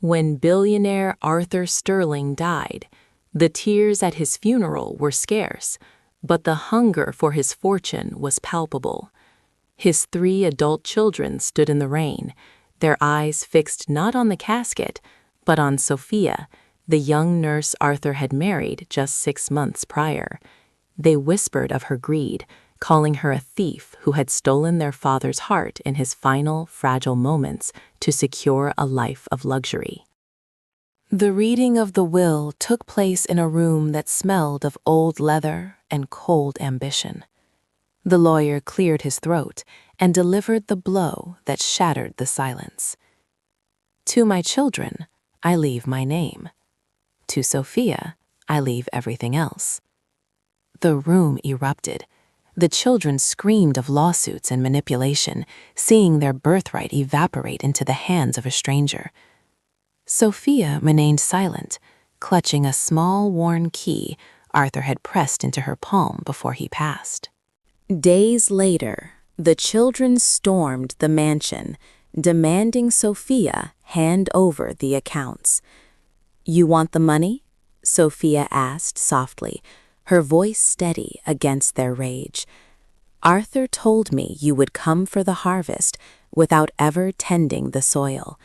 When billionaire Arthur Sterling died, the tears at his funeral were scarce, but the hunger for his fortune was palpable. His 3 adult children stood in the rain, their eyes fixed not on the casket, but on Sophia, the young nurse Arthur had married just 6 months prior. They whispered of her greed, calling her a thief who had stolen their father's heart in his final, fragile moments to secure a life of luxury. The reading of the will took place in a room that smelled of old leather and cold ambition. The lawyer cleared his throat and delivered the blow that shattered the silence. To my children, I leave my name. To Sophia, I leave everything else. The room erupted. The children screamed of lawsuits and manipulation, seeing their birthright evaporate into the hands of a stranger. Sophia remained silent, clutching a small worn key Arthur had pressed into her palm before he passed. Days later, the children stormed the mansion, demanding Sophia hand over the accounts. "You want the money?" Sophia asked softly, her voice steady against their rage. "Arthur told me you would come for the harvest without ever tending the soil."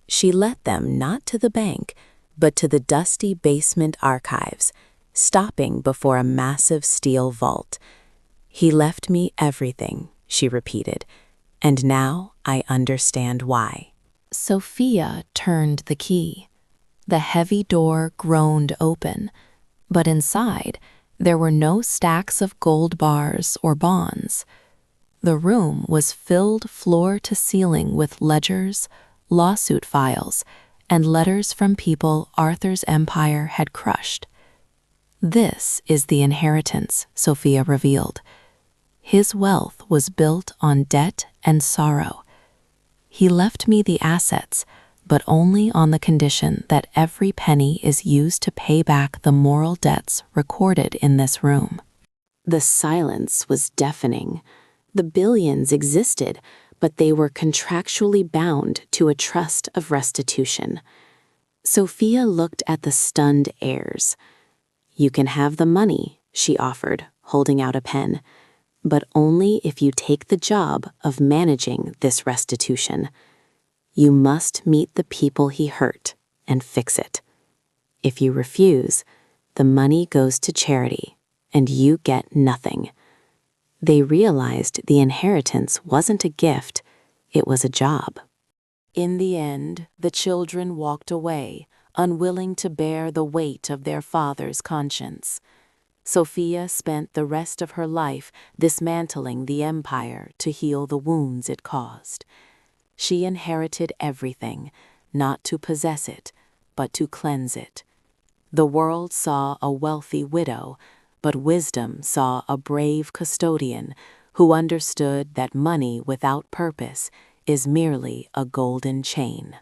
She led them not to the bank, but to the dusty basement archives, stopping before a massive steel vault. "He left me everything," she repeated, "and now I understand why." Sophia turned the key. The heavy door groaned open, but inside there were no stacks of gold bars or bonds. The room was filled floor to ceiling with ledgers, lawsuit files, and letters from people Arthur's empire had crushed. "This is the inheritance," Sophia revealed. "His wealth was built on debt and sorrow. He left me the assets, but only on the condition that every penny is used to pay back the moral debts recorded in this room." The silence was deafening. The billions existed, but they were contractually bound to a trust of restitution. Sophia looked at the stunned heirs. "You can have the money," she offered, holding out a pen, "but only if you take the job of managing this restitution. You must meet the people he hurt and fix it. If you refuse, the money goes to charity, and you get nothing." They realized the inheritance wasn't a gift, it was a job. In the end, the children walked away, unwilling to bear the weight of their father's conscience. Sophia spent the rest of her life dismantling the empire to heal the wounds it caused. She inherited everything, not to possess it, but to cleanse it. The world saw a wealthy widow, but wisdom saw a brave custodian who understood that money without purpose is merely a golden chain.